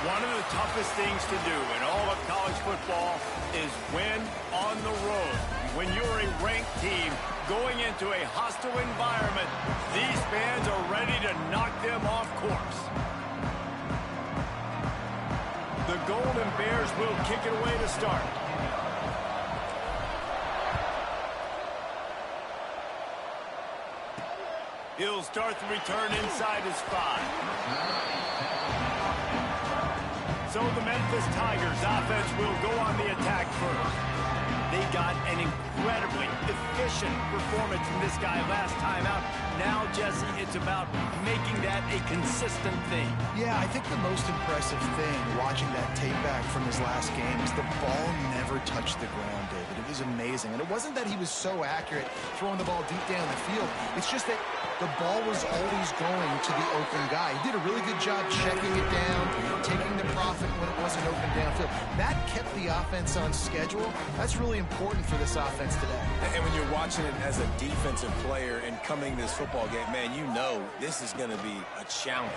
One of the toughest things to do in all of college football is win on the road. When you're a ranked team going into a hostile environment, these fans are ready to knock them off course. The Golden Bears will kick it away to start. He'll start the return inside his 5. So the Memphis Tigers offense will go on the attack first. They got an incredibly efficient performance from this guy last time out. Now, Jesse, it's about making that a consistent thing. Yeah, I think the most impressive thing watching that tape back from his last game is the ball never touched the ground, David. It was amazing. And it wasn't that he was so accurate throwing the ball deep down the field. It's just that the ball was always going to the open guy. He did a really good job checking it down, taking the profit when it wasn't open downfield. That kept the offense on schedule. That's really important for this offense today. And when you're watching it as a defensive player and coming to this football game, man, you know this is going to be a challenge.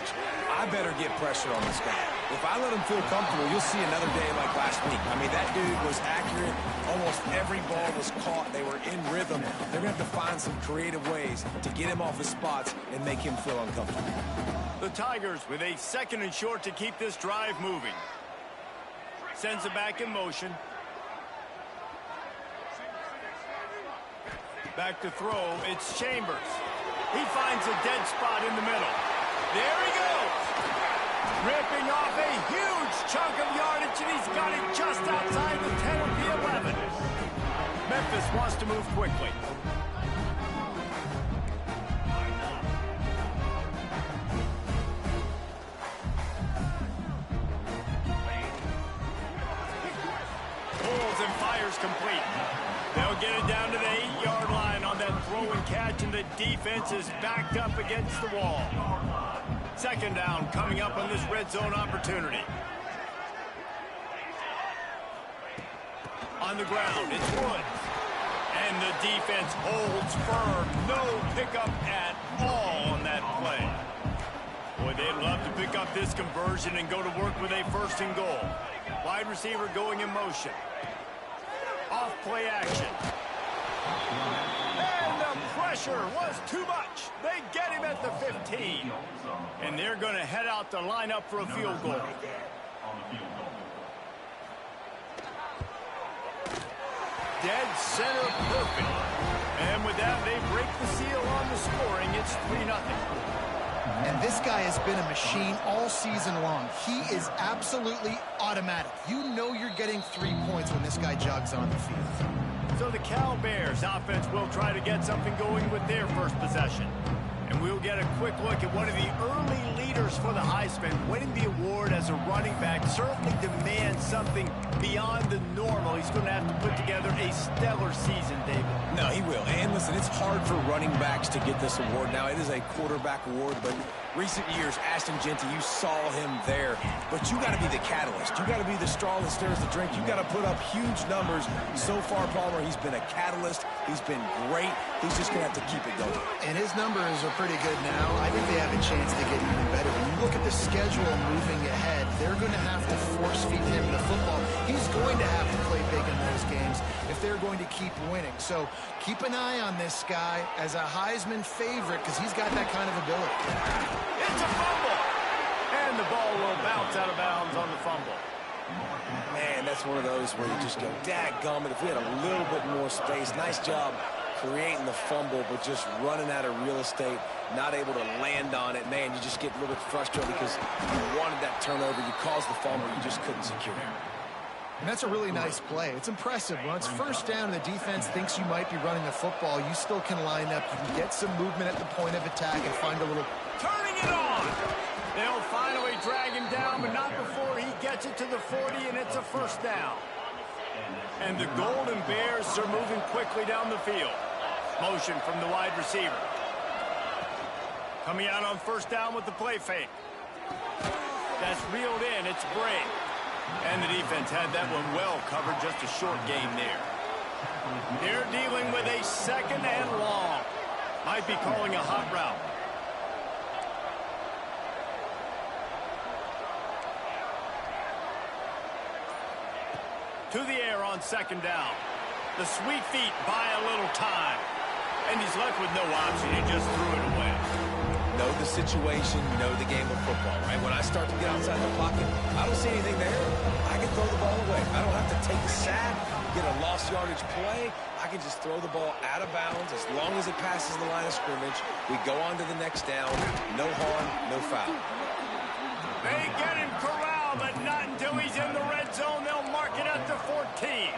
I better get pressure on this guy. If I let him feel comfortable, you'll see another day like last week. I mean, that dude was accurate. Almost every ball was caught. They were in rhythm. They're going to have to find some creative ways to get him off his spots and make him feel uncomfortable. The Tigers with a 2nd and short to keep this drive moving. Sends it back in motion. Back to throw, it's Chambers. He finds a dead spot in the middle. There he goes. Ripping off a huge chunk of yardage, and he's got it just outside the 10 of the 11. Memphis wants to move quickly. Pulls and fires complete. They'll get it down to the 8-yard line on that throw and catch, and the defense is backed up against the wall. 2nd down coming up on this red zone opportunity. On the ground, it's Woods. And the defense holds firm. No pickup at all on that play. Boy, they'd love to pick up this conversion and go to work with a 1st and goal. Wide receiver going in motion. Off play action. And the pressure was too much. They get him at the 15. And they're going to head out to line up for a field goal. Dead center perfect. And with that, they break the seal on the scoring. It's 3-0. And this guy has been a machine all season long. He is absolutely automatic. You know you're getting 3 points when this guy jogs on the field. So the Cal Bears offense will try to get something going with their first possession. And we'll get a quick look at one of the early leaders for the Heisman. Winning the award as a running back certainly demands something beyond the normal. He's going to have to put together a stellar season, David. No, he will. And listen, it's hard for running backs to get this award. Now, it is a quarterback award, but recent years, Ashton Genty, you saw him there. But you got to be the catalyst. You got to be the straw that stirs the drink. You got to put up huge numbers. So far, Palmer, he's been a catalyst. He's been great. He's just going to have to keep it going. And his numbers are pretty good now. I think they have a chance to get even better. When you look at the schedule moving ahead, they're going to have to force feed him the football. He's going to have to play big in those games if they're going to keep winning. So keep an eye on this guy as a Heisman favorite because he's got that kind of ability. It's a fumble. And the ball will bounce out of bounds on the fumble. Man, that's one of those where you just go, dadgummit, if we had a little bit more space. Nice job creating the fumble, but just running out of real estate, not able to land on it. Man, you just get a little bit frustrated because you wanted that turnover. You caused the fumble. You just couldn't secure it. And that's a really nice play. It's impressive. When it's 1st down and the defense thinks you might be running the football, you still can line up. You can get some movement at the point of attack and find a little... Turning it on! They'll finally drag him down, but not before he gets it to the 40, and it's a 1st down. And the Golden Bears are moving quickly down the field. Motion from the wide receiver. Coming out on 1st down with the play fake. That's reeled in. It's Bray. And the defense had that one well covered. Just a short gain there. They're dealing with a 2nd and long. Might be calling a hot route. To the air on second down. The sweet feet buy a little time. And he's left with no option. He just threw it away. Know the situation, know the game of football, right? When I start to get outside the pocket, I don't see anything there. I can throw the ball away. I don't have to take a sack, get a lost yardage play. I can just throw the ball out of bounds as long as it passes the line of scrimmage. We go on to the next down. No harm, no foul. They get him corralled, but not until he's in the red zone. They'll mark it at the 14.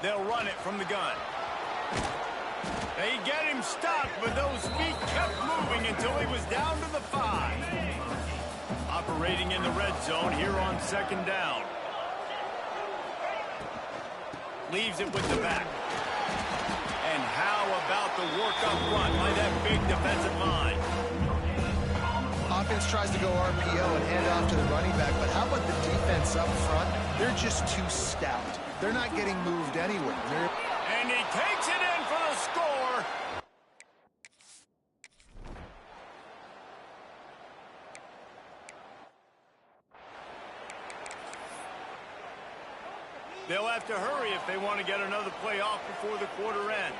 They'll run it from the gun. They get him stopped, but those feet kept moving until he was down to the 5. Operating in the red zone here on second down. Leaves it with the back. And how about the work up front by that big defensive line? Offense tries to go RPO and hand off to the running back, but how about the defense up front? They're just too stout. They're not getting moved anywhere. And he takes it in for the score. They'll have to hurry if they want to get another play off before the quarter ends.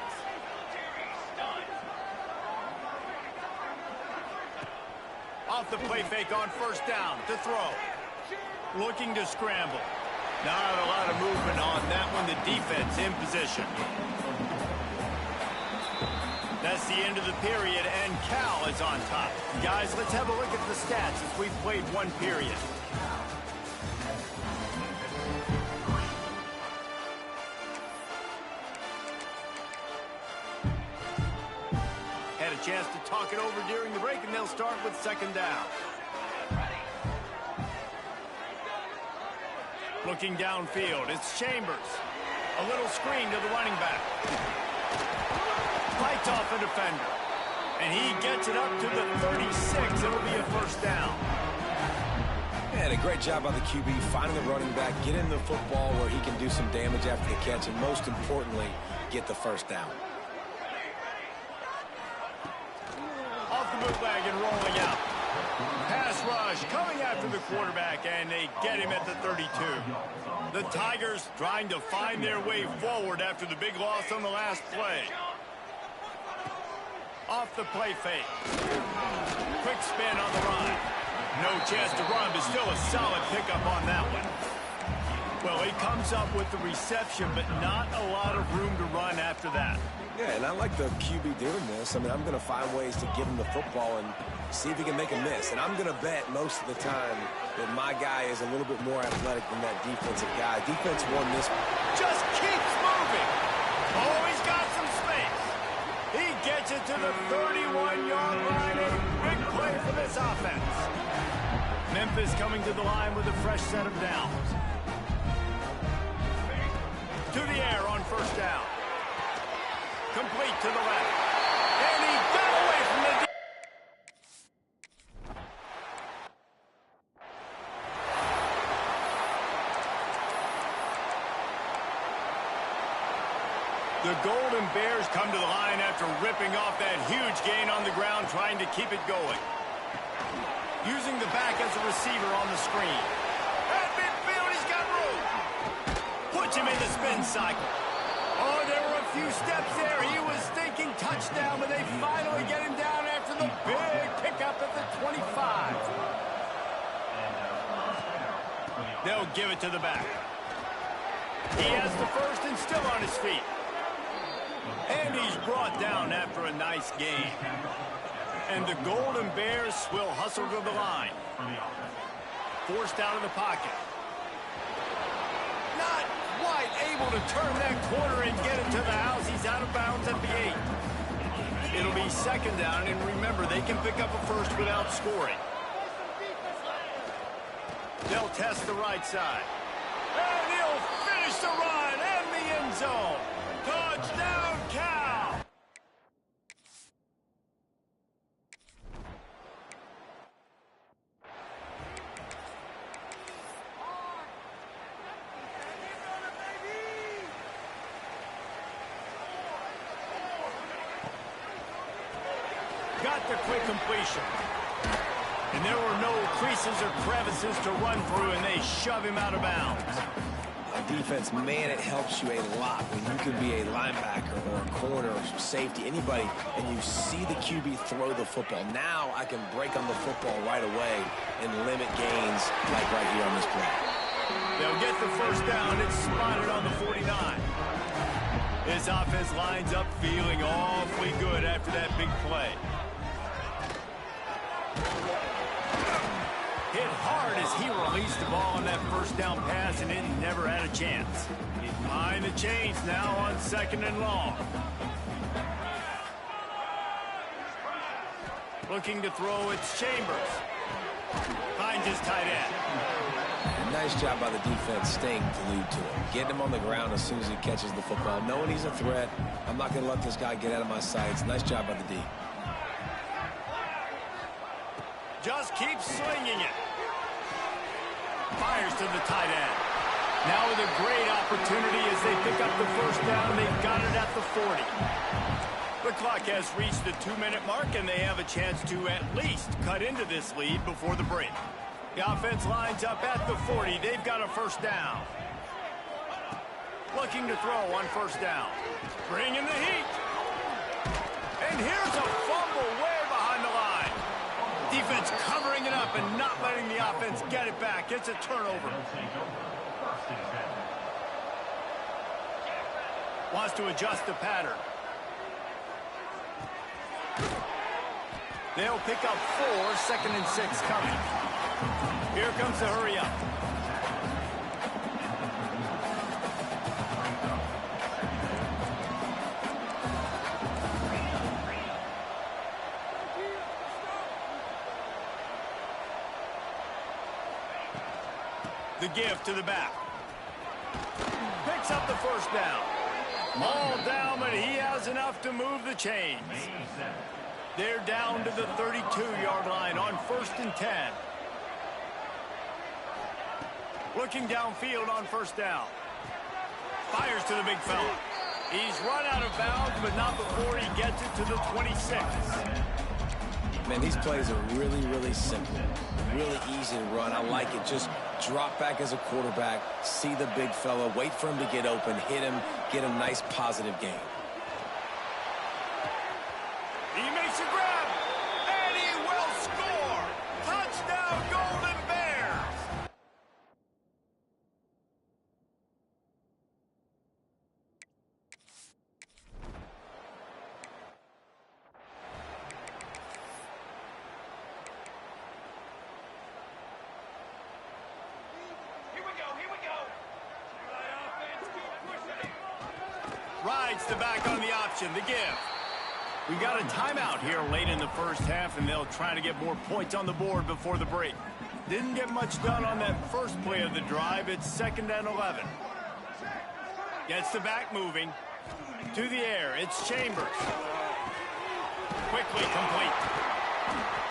Off the play fake on first down to throw. Looking to scramble. Not a lot of movement on that one. The defense in position. That's the end of the period, and Cal is on top. Guys, let's have a look at the stats as we've played one period. Had a chance to talk it over during the break, and they'll start with second down. Looking downfield, it's Chambers. A little screen to the running back. Fights off a defender. And he gets it up to the 36. It'll be a first down. And a great job by the QB finding the running back, getting the football where he can do some damage after the catch, and most importantly, get the first down. Off the bootleg and rolling out. Pass rush coming after the quarterback, and they get him at the 32. The Tigers trying to find their way forward after the big loss on the last play. Off the play fake. Quick spin on the run. No chance to run, but still a solid pickup on that one. Well, he comes up with the reception, but not a lot of room to run after that. Yeah, and I like the QB doing this. I mean, I'm going to find ways to give him the football and see if he can make a miss. And I'm going to bet most of the time that my guy is a little bit more athletic than that defensive guy. Defense won this. Just keeps moving. Oh, he's got some space. He gets it to the 31-yard line. A big play for this offense. Memphis coming to the line with a fresh set of downs. To the air on first down. Complete to the left. And he got away from the... The Golden Bears come to the line after ripping off that huge gain on the ground, trying to keep it going. Using the back as a receiver on the screen. At midfield, he's got room. Puts him in the spin cycle. Oh, there were a few steps there. He was thinking touchdown, but they finally get him down after the big pickup at the 25. They'll give it to the back. He has the first and still on his feet. And he's brought down after a nice game. And the Golden Bears will hustle to the line. Forced out of the pocket. Not quite able to turn that corner and get it to the house. He's out of bounds at the 8. It'll be second down, and remember, they can pick up a first without scoring. They'll test the right side. And he'll finish the run and the end zone. Touchdown, Cal! Got the quick completion. And there were no creases or crevices to run through, and they shove him out of bounds. On defense, man, it helps you a lot when you can be a linebacker or a corner or safety, anybody, and you see the QB throw the football. Now I can break on the football right away and limit gains like right here on this play. They'll get the first down. It's spotted on the 49. This offense lines up feeling awfully good after that big play. Hit hard as he released the ball on that first down pass, and it never had a chance. Behind the chains now on 2nd and long. Looking to throw, it's Chambers. Finds his tight end. Nice job by the defense staying glued to him. Getting him on the ground as soon as he catches the football. Knowing he's a threat, I'm not going to let this guy get out of my sights. Nice job by the D. Just keeps slinging it. Fires to the tight end. Now with a great opportunity as they pick up the first down. They've got it at the 40. The clock has reached the 2-minute mark, and they have a chance to at least cut into this lead before the break. The offense lines up at the 40. They've got a first down. Looking to throw on first down. Bringing the heat. And here's a fumble way behind the line. Defense covering it up and not letting the offense get it back. It's a turnover. Wants to adjust the pattern. They'll pick up 4, 2nd and 6 coming. Here comes the hurry up. The give to the back. Picks up the first down. All down, but he has enough to move the chains. They're down to the 32-yard line on 1st and 10. Looking downfield on first down. Fires to the big fella. He's run out of bounds, but not before he gets it to the 26. Man, these plays are really, really simple. Really easy to run. I like it. Just drop back as a quarterback, see the big fella, wait for him to get open, hit him, get a nice positive gain. He makes a grab, and he will score. Touchdown, Golden Bears. Rides the back on the option, the give. We got a timeout here late in the first half, and they'll try to get more points on the board before the break. Didn't get much done on that first play of the drive. It's 2nd and 11. Gets the back moving. To the air, it's Chambers. Quickly complete.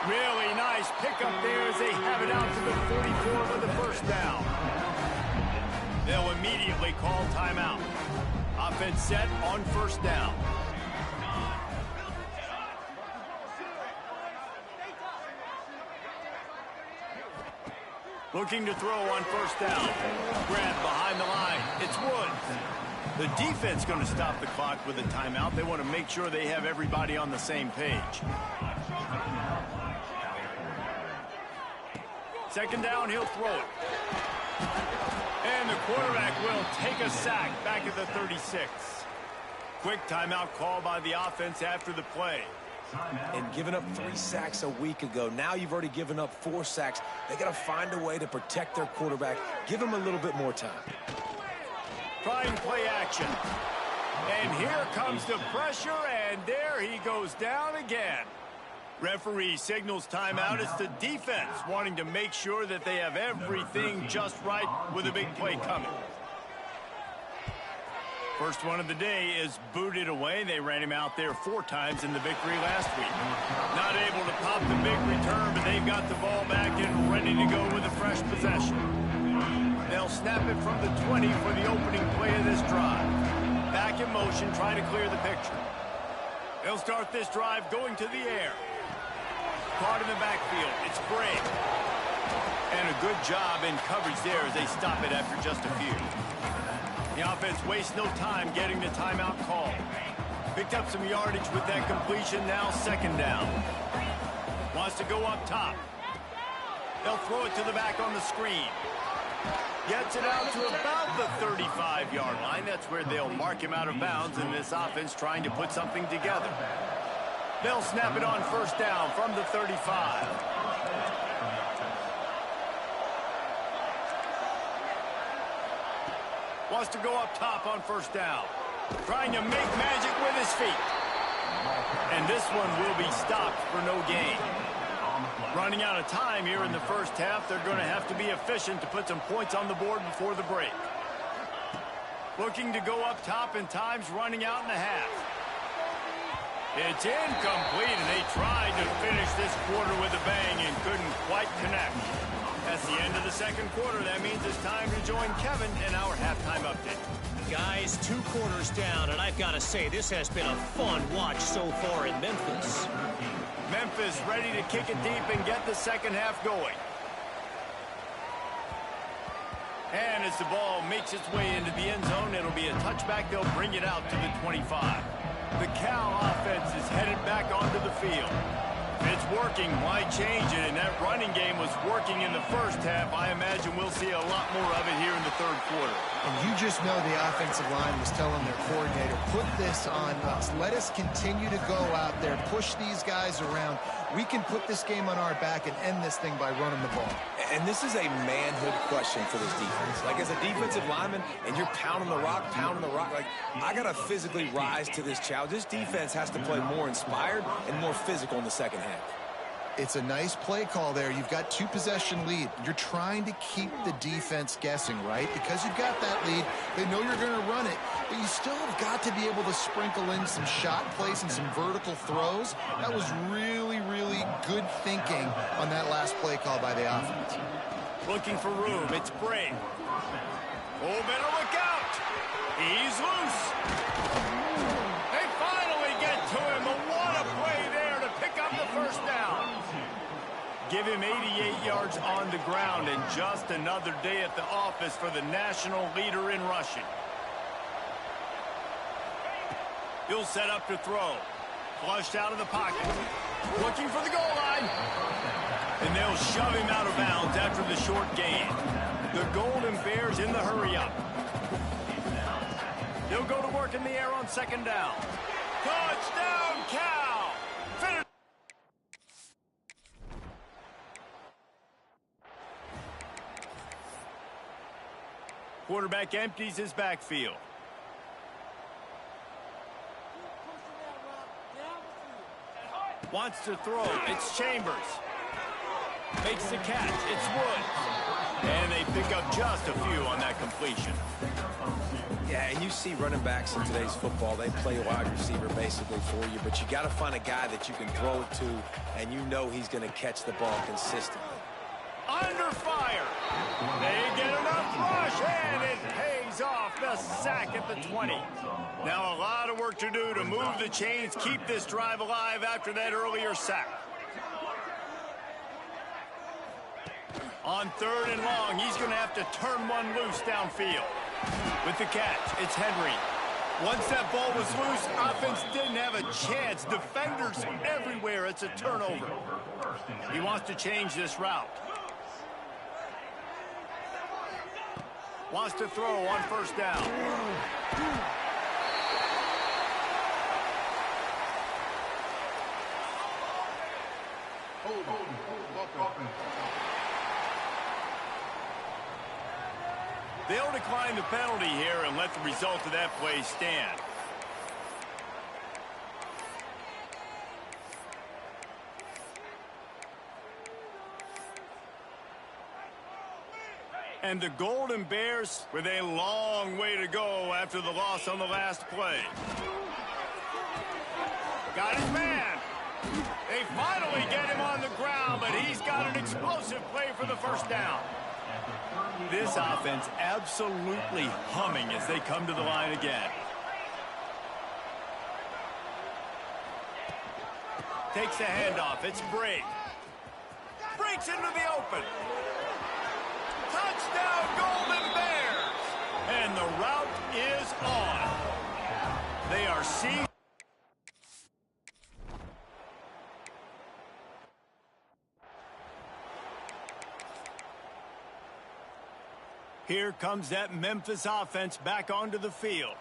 Really nice pickup there as they have it out to the 44 for the first down. They'll immediately call timeout. Offense set on first down. Looking to throw on first down. Grab behind the line. It's Woods. The defense going to stop the clock with a timeout. They want to make sure they have everybody on the same page. 2nd down, he'll throw it. And the quarterback will take a sack back at the 36. Quick timeout call by the offense after the play. And giving up 3 sacks a week ago. Now you've already given up 4 sacks. They got to find a way to protect their quarterback. Give him a little bit more time. Trying play action. And here comes the pressure, and there he goes down again. Referee signals timeout. It's the defense wanting to make sure that they have everything just right with a big play coming. First one of the day is booted away. They ran him out there 4 times in the victory last week. Not able to pop the big return, but they've got the ball back and ready to go with a fresh possession. They'll snap it from the 20 for the opening play of this drive. Back in motion, try to clear the picture. They'll start this drive going to the air. Caught in the backfield. It's Bray. And a good job in coverage there as they stop it after just a few. The offense wastes no time getting the timeout call. Picked up some yardage with that completion. Now second down. Wants to go up top. They'll throw it to the back on the screen. Gets it out to about the 35-yard line. That's where they'll mark him out of bounds in this offense trying to put something together. They'll snap it on first down from the 35. Wants to go up top on first down. Trying to make magic with his feet. And this one will be stopped for no gain. Running out of time here in the first half. They're going to have to be efficient to put some points on the board before the break. Looking to go up top, and time's running out in the half. It's incomplete, and they tried to finish this quarter with a bang and couldn't quite connect. That's the end of the second quarter. That means it's time to join Kevin in our halftime update. Guys, 2 quarters down, and I've got to say, this has been a fun watch so far in Memphis. Memphis ready to kick it deep and get the second half going. And as the ball makes its way into the end zone, it'll be a touchback. They'll bring it out to the 25. The Cal offense is headed back onto the field. It's working. Why change it? And that running game was working in the first half. I imagine we'll see a lot more of it here in the third quarter. And you just know the offensive line was telling their coordinator, put this on us. Let us continue to go out there, push these guys around. We can put this game on our back and end this thing by running the ball. And this is a manhood question for this defense. Like, as a defensive lineman, and you're pounding the rock, like, I got to physically rise to this challenge. This defense has to play more inspired and more physical in the second half. It's a nice play call there. You've got 2-possession lead. You're trying to keep the defense guessing, right? Because you've got that lead. They know you're going to run it, but you still have got to be able to sprinkle in some shot plays and some vertical throws. That was really, really good thinking on that last play call by the offense. Looking for room. It's Bray. Oh, better look out. He's loose. They finally get to him. But what a play there to pick up the first down. Give him 88 yards on the ground, and just another day at the office for the national leader in rushing. He'll set up to throw. Flushed out of the pocket. Looking for the goal line. And they'll shove him out of bounds after the short gain. The Golden Bears in the hurry-up. They'll go to work in the air on second down. Touchdown, Cal! Finish. Quarterback empties his backfield. Wants to throw. It's Chambers. Makes the catch. It's Woods. And they pick up just a few on that completion. Yeah, and you see running backs in today's football, they play wide receiver basically for you, but you got to find a guy that you can throw it to, and you know he's going to catch the ball consistently. Under fire. They get enough rush, and it pays off. The sack at the 20. Now a lot of work to do to move the chains, keep this drive alive after that earlier sack. On third and long, he's going to have to turn one loose downfield. With the catch, it's Henry. Once that ball was loose, offense didn't have a chance. Defenders everywhere. It's a turnover. He wants to change this route. Wants to throw on first down. They'll decline the penalty here and let the result of that play stand. And the Golden Bears with a long way to go after the loss on the last play. Got his man. They finally get him on the ground, but he's got an explosive play for the first down. This offense absolutely humming as they come to the line again. Takes the handoff. It's Bray. breaks into the open. Touchdown, Golden Bears! And the route is on. They are seeing. Here comes that Memphis offense back onto the field.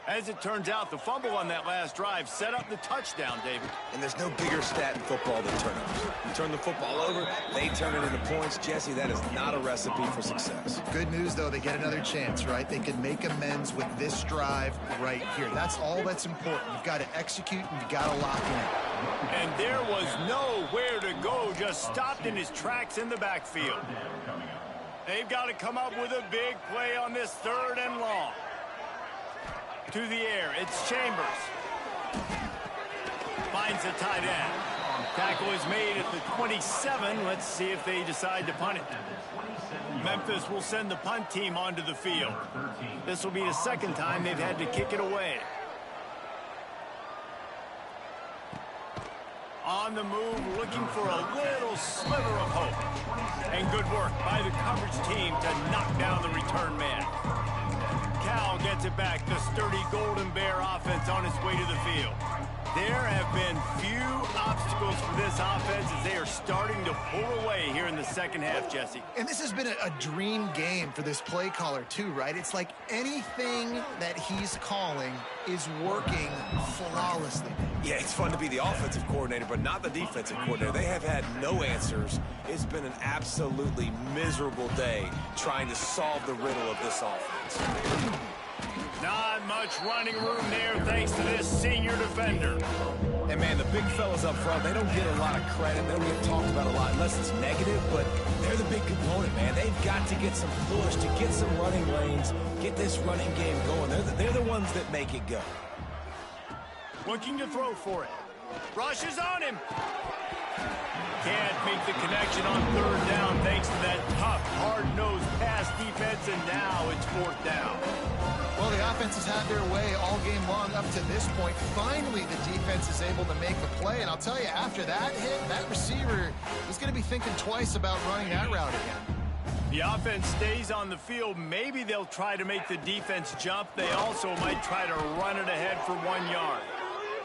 As it turns out, the fumble on that last drive set up the touchdown, David. And there's no bigger stat in football than turnovers. You turn the football over, they turn it into points. Jesse, that is not a recipe for success. Good news, though, they get another chance, right? They can make amends with this drive right here. That's all that's important. You've got to execute and you've got to lock in. And there was nowhere to go, just stopped in his tracks in the backfield. They've got to come up with a big play on this 3rd and long. To the air, it's Chambers. Finds the tight end. Tackle is made at the 27. Let's see if they decide to punt it. Memphis will send the punt team onto the field. This will be the 2nd time they've had to kick it away. On the move, looking for a little sliver of hope. And good work by the coverage team to knock down the return man. Cal gets it back. The sturdy Golden Bear offense on its way to the field. There have been few obstacles for this offense as they are starting to pull away here in the 2nd half, Jesse. And this has been a dream game for this play caller, too, right? It's like anything that he's calling is working flawlessly. Yeah, it's fun to be the offensive coordinator, but not the defensive coordinator. They have had no answers. It's been an absolutely miserable day trying to solve the riddle of this offense. Not much running room there thanks to this senior defender. And, man, the big fellas up front, they don't get a lot of credit. They don't get talked about a lot unless it's negative, but they're the big component, man. They've got to get some push, to get some running lanes, get this running game going. They're the ones that make it go. Looking to throw for it. Rushes on him. Can't make the connection on 3rd down thanks to that tough, hard-nosed pass defense, and now it's 4th down. Well, the offense has had their way all game long up to this point. Finally, the defense is able to make the play, and I'll tell you, after that hit, that receiver is going to be thinking twice about running that route again. The offense stays on the field. Maybe they'll try to make the defense jump. They also might try to run it ahead for 1 yard.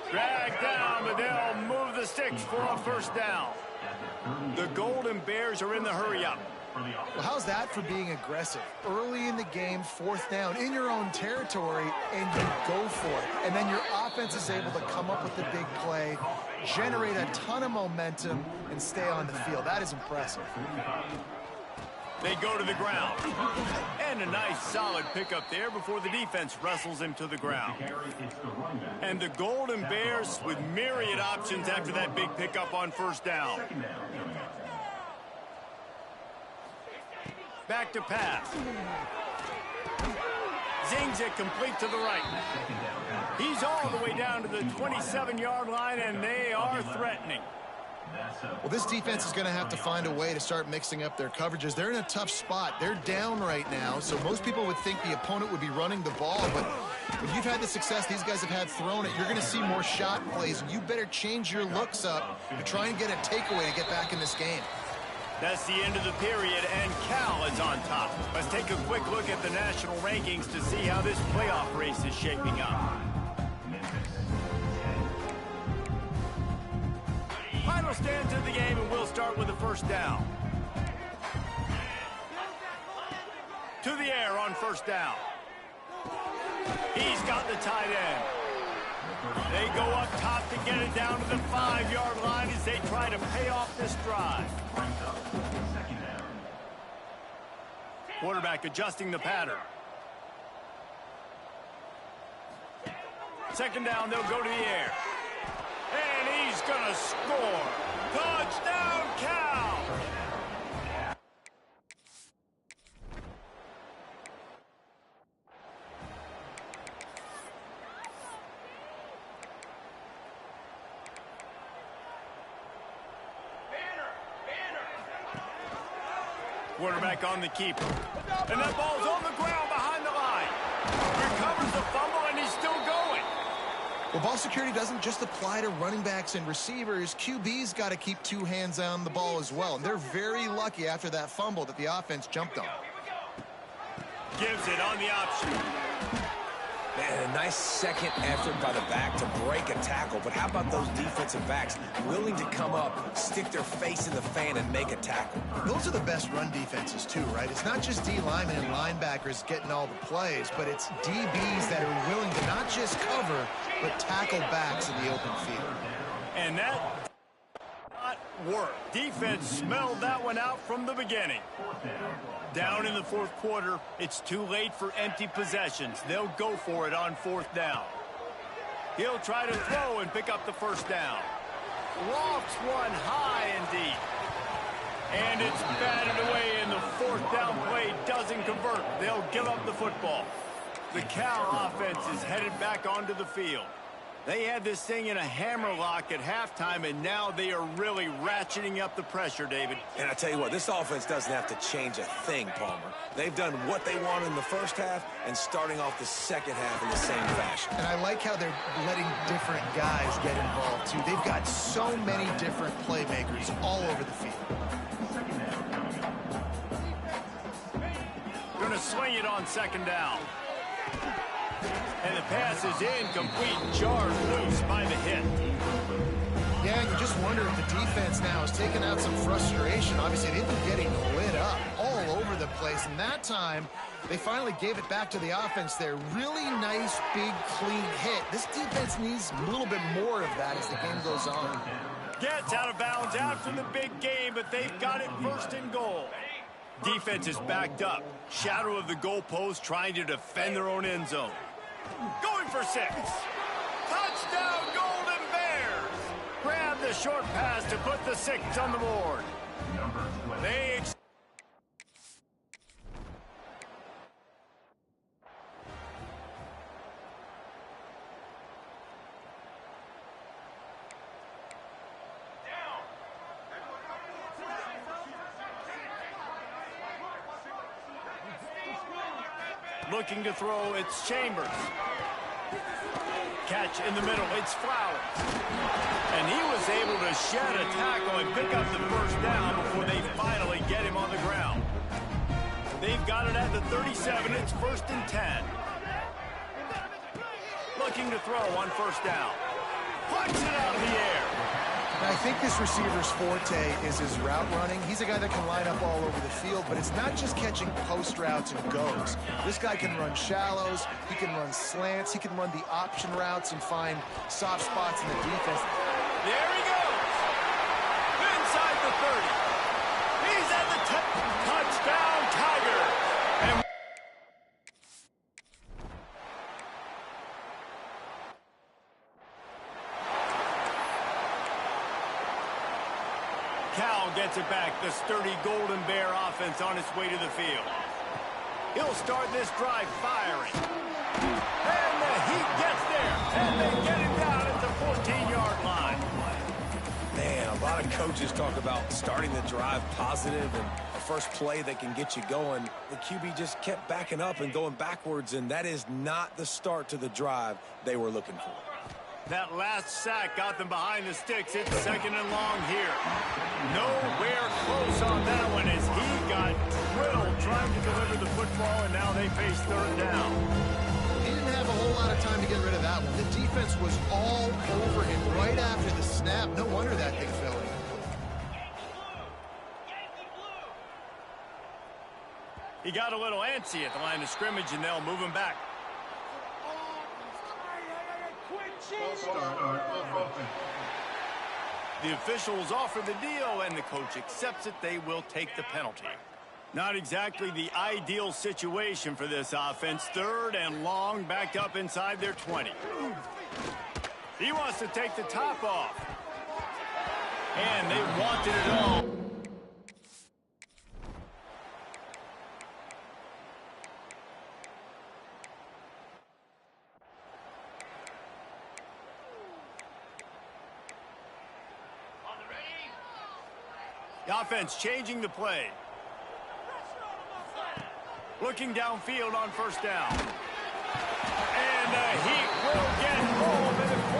Drag down, but they'll move the sticks for a 1st down. The Golden Bears are in the hurry-up. Well, how's that for being aggressive? Early in the game, 4th down, in your own territory, and you go for it. And then your offense is able to come up with the big play, generate a ton of momentum, and stay on the field. That is impressive. They go to the ground. And a nice solid pickup there before the defense wrestles him to the ground. And the Golden Bears with myriad options after that big pickup on 1st down. Back to pass. Zings it complete to the right. He's all the way down to the 27-yard line, and they are threatening. Well, this defense is going to have to find a way to start mixing up their coverages. They're in a tough spot. They're down right now, so most people would think the opponent would be running the ball, but if you've had the success these guys have had throwing it, you're going to see more shot plays. You better change your looks up to try and get a takeaway to get back in this game. That's the end of the period, and Cal is on top. Let's take a quick look at the national rankings to see how this playoff race is shaping up. Final stands of the game, and we'll start with the 1st down. To the air on 1st down. He's got the tight end. They go up top to get it down to the 5-yard line as they try to pay off this drive. Quarterback adjusting the pattern. 2nd down, they'll go to the air. And he's going to score. Touchdown, Cal! Quarterback on the keeper. And that ball's on the ground behind the line. Recovers the fumble, and he's still going. Well, ball security doesn't just apply to running backs and receivers. QB's got to keep two hands on the ball as well. And they're very lucky after that fumble that the offense jumped on. Gives it on the option. Man, a nice second effort by the back to break a tackle. But how about those defensive backs willing to come up, stick their face in the fan, and make a tackle? Those are the best run defenses, too, right? It's not just D linemen and linebackers getting all the plays, but it's DBs that are willing to not just cover, but tackle backs in the open field. And that did not work. Defense smelled that one out from the beginning. Down in the fourth quarter, it's too late for empty possessions. They'll go for it on fourth down. He'll try to throw and pick up the first down. Lofts one high and deep. And it's batted away, and the fourth down play doesn't convert. They'll give up the football. The Cal offense is headed back onto the field. They had this thing in a hammerlock at halftime, and now they are really ratcheting up the pressure, David. And I tell you what, this offense doesn't have to change a thing, Palmer. They've done what they wanted in the first half and starting off the second half in the same fashion. And I like how they're letting different guys get involved, too. They've got so many different playmakers all over the field. Going to swing it on second down. And the pass is incomplete, jarred loose by the hit. Yeah, you just wonder if the defense now has taken out some frustration. Obviously, they've been getting lit up all over the place. And that time, they finally gave it back to the offense there. Really nice, big, clean hit. This defense needs a little bit more of that as the game goes on. Gets out of bounds after the big game, but they've got it first and goal. Defense is backed up. Shadow of the goalpost trying to defend their own end zone. Going for 6. Touchdown, Golden Bears! Grab the short pass to put the 6 on the board. Looking to throw, it's Chambers. Catch in the middle, it's Flowers. And he was able to shed a tackle and pick up the first down before they finally get him on the ground. They've got it at the 37, it's 1st and 10. Looking to throw on first down. Punch it out of the air. I think this receiver's forte is his route running. He's a guy that can line up all over the field, but it's not just catching post routes and goes. This guy can run shallows, he can run slants, he can run the option routes and find soft spots in the defense. There he goes. Inside the 30. He's at the touchdown, Tiger. And Cal gets it back. The sturdy Golden Bear offense on its way to the field. He'll start this drive firing. And the Heat gets there. And they get him down at the 14-yard line. Man, a lot of coaches talk about starting the drive positive and the first play that can get you going. The QB just kept backing up and going backwards, and that is not the start to the drive they were looking for. That last sack got them behind the sticks. It's 2nd and long here. Nowhere close on that one as he got drilled trying to deliver the football, and now they face 3rd down. He didn't have a whole lot of time to get rid of that one. The defense was all over him right after the snap. No wonder that thing fell in. He got a little antsy at the line of scrimmage, and they'll move him back. The officials offer the deal, and the coach accepts it. They will take the penalty. Not exactly the ideal situation for this offense. 3rd and long, backed up inside their 20. He wants to take the top off. And they wanted it all. The offense changing the play. Looking downfield on first down. And the Heat will get home, and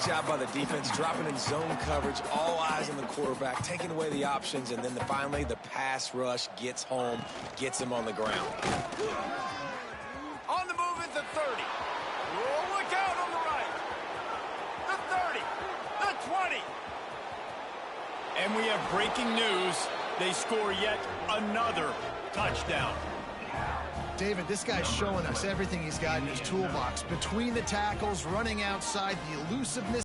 job by the defense, dropping in zone coverage, all eyes on the quarterback, taking away the options, and then finally the pass rush gets home, gets him on the ground. On the move at the 30. Oh, look out on the right. The 30. The 20. And we have breaking news. They score yet another touchdown. David, this guy's showing us everything he's got in his toolbox. Between the tackles, running outside, the elusiveness.